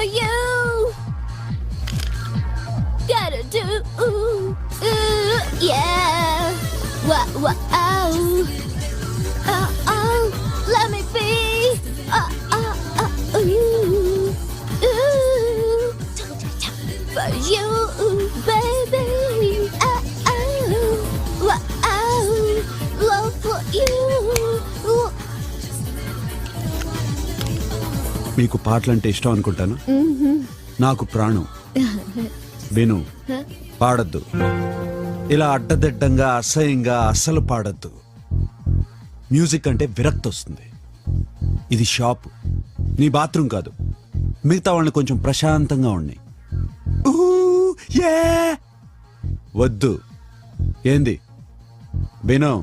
for you. Gotta do, yeah. Wow. Let me be. For you, baby. Wow. Love for you. మీకు పాటలంటే ఇష్టం అనుకుంటాను. నాకు ప్రాణం. విను, పాడద్దు. ఇలా అడ్డదిడ్డంగా అసహ్యంగా అస్సలు పాడద్దు. మ్యూజిక్ అంటే విరక్తి వస్తుంది. ఇది షాప్, నీ బాత్రూమ్ కాదు. మిగతా వాళ్ళని కొంచెం ప్రశాంతంగా ఉన్నాయి. వద్దు. ఏంది విను?